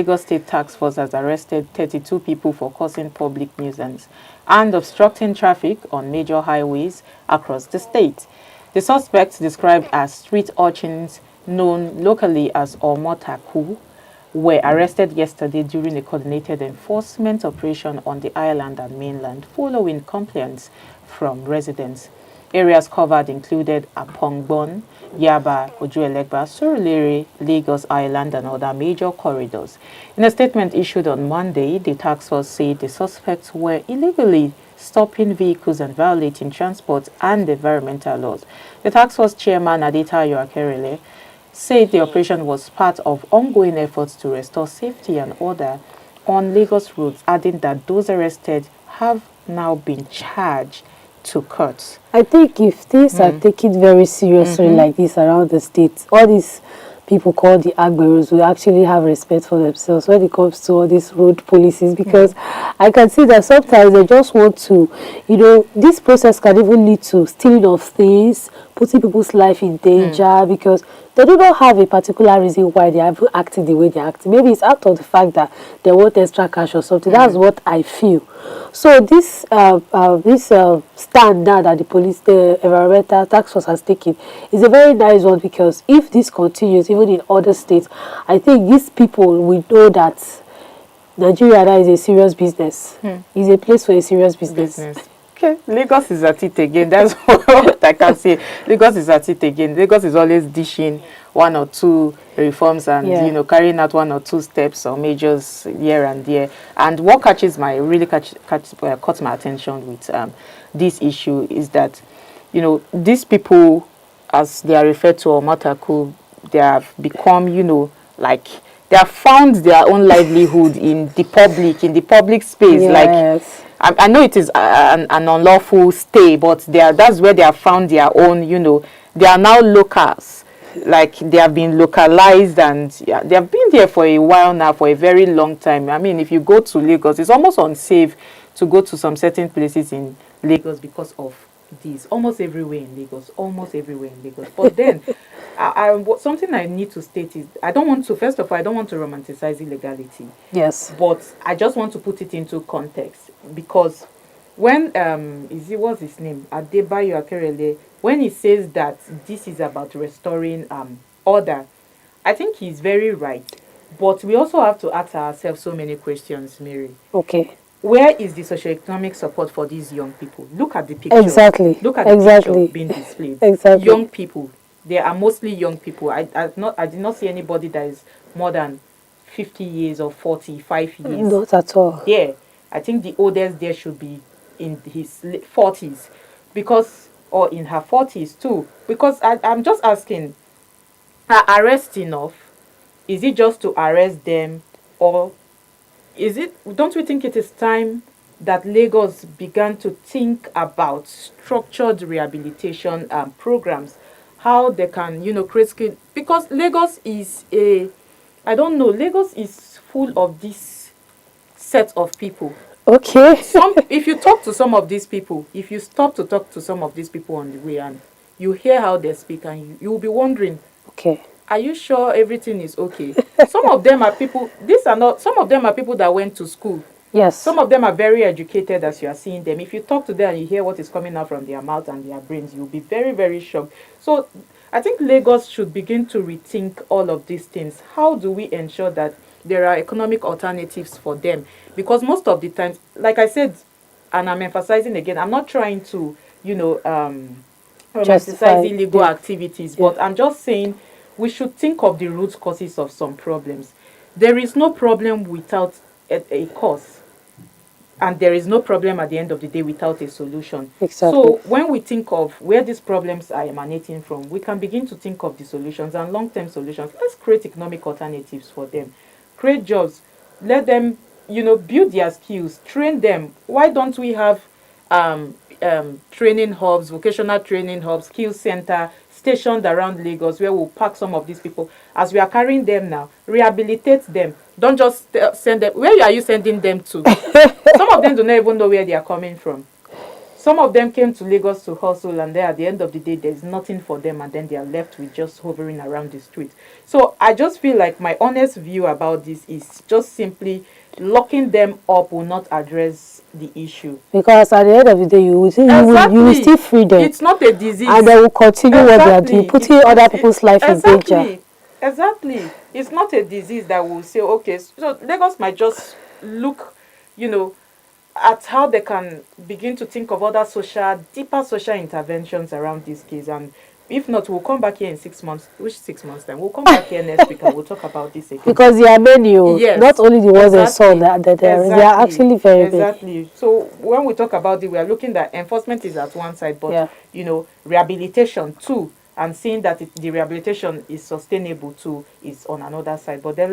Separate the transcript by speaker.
Speaker 1: Lagos State Taskforce has arrested 32 people for causing public nuisance and obstructing traffic on major highways across the state. The suspects, described as street urchins known locally as Omotaku, were arrested yesterday during a coordinated enforcement operation on the Island and Mainland following complaints from residents. Areas covered included Apongbon, Yaba, Ojuelegba, Surulere, Lagos Island, and other major corridors. In a statement issued on Monday, the task force said the suspects were illegally stopping vehicles and violating transport and environmental laws. The task force chairman, Adetayo Akerele, said the operation was part of ongoing efforts to restore safety and order on Lagos roads, adding that those arrested have now been charged to court.
Speaker 2: I think if things are taken very seriously like this around the state, all these people called the agberos will actually have respect for themselves when it comes to all these road policies, because I can see that sometimes they just want to, this process can even lead to stealing of things, putting people's life in danger, because they do not have a particular reason why they are acting the way they are acting. Maybe it's out of the fact that they want extra cash or something. That's what I feel. So this stand now that the environmental task force has taken is a very nice one, because if this continues even in other states, I think these people will know that Nigeria now is a serious business. It's a place for a serious business.
Speaker 1: Okay, Lagos is at it again. That's what I can say. Lagos is at it again. Lagos is always dishing one or two reforms and carrying out one or two steps or measures here and there. And what really caught my attention with this issue is that these people, as they are referred to, Omotaku, they have become like they have found their own livelihood in the public space.
Speaker 2: Yes.
Speaker 1: Like I know it is an unlawful stay, but that's where they have found their own, they are now locals. Like they have been localized, and they have been there for a while now, for a very long time. I mean, if you go to Lagos, it's almost unsafe to go to some certain places in Lagos because of this. Almost everywhere in Lagos. But then, something I need to state is, first of all, I don't want to romanticize illegality.
Speaker 2: Yes.
Speaker 1: But I just want to put it into context, because when what's his name, Adebayo Akerele, when he says that this is about restoring order, I think he's very right. But we also have to ask ourselves so many questions, Mary.
Speaker 2: Okay.
Speaker 1: Where is the socioeconomic support for these young people? Look at the picture.
Speaker 2: Exactly.
Speaker 1: Look at the picture being displayed.
Speaker 2: Exactly.
Speaker 1: Young people. They are mostly young people. I did not see anybody that is more than 50 years or 45 years.
Speaker 2: Not at all.
Speaker 1: Yeah. I think the oldest there should be in his 40s, or in her 40s too. Because I'm just asking, are arrest enough? Is it just to arrest them, or don't we think it is time that Lagos began to think about structured rehabilitation programs, how they can, create skill? Because Lagos is Lagos is full of this set of people.
Speaker 2: Okay.
Speaker 1: If you talk to some of these people, if you stop to talk to some of these people on the way, and you hear how they speak, and you will be wondering,
Speaker 2: okay,
Speaker 1: are you sure everything is okay? Some of them are people that went to school.
Speaker 2: Yes.
Speaker 1: Some of them are very educated, as you are seeing them. If you talk to them and you hear what is coming out from their mouth and their brains, you'll be very, very shocked. So I think Lagos should begin to rethink all of these things. How do we ensure that there are economic alternatives for them? Because most of the times, like I said, and I'm emphasizing again, I'm not trying to, romanticize illegal activities, but I'm just saying we should think of the root causes of some problems. There is no problem without a cause, and there is no problem at the end of the day without a solution.
Speaker 2: Exactly.
Speaker 1: So when we think of where these problems are emanating from, we can begin to think of the solutions and long-term solutions. Let's create economic alternatives for them. Create jobs. Let them, build their skills. Train them. Why don't we have training hubs, vocational training hubs, skill center stationed around Lagos, where we'll pack some of these people as we are carrying them now, rehabilitate them. Don't just send them. Where are you sending them to? Some of them do not even know where they are coming from. some of them came to Lagos to hustle, and then at the end of the day, there's nothing for them, and then they are left with just hovering around the street. So I just feel like my honest view about this is just simply locking them up will not address the issue.
Speaker 2: Because at the end of the day, you will still free them.
Speaker 1: It's not a disease.
Speaker 2: And they will continue what they are doing, putting other people's life in danger.
Speaker 1: Exactly. It's not a disease that will say, okay, so Lagos might just look, at how they can begin to think of other deeper social interventions around this case. And if not, we'll come back here in 6 months. Which 6 months then? We'll come back here next week and we'll talk about this again.
Speaker 2: Because there are many,
Speaker 1: yes,
Speaker 2: not only the ones I saw, that they are actually very big.
Speaker 1: Exactly. So when we talk about it, we are looking at enforcement is at one side, but rehabilitation too, and seeing that the rehabilitation is sustainable too is on another side. But then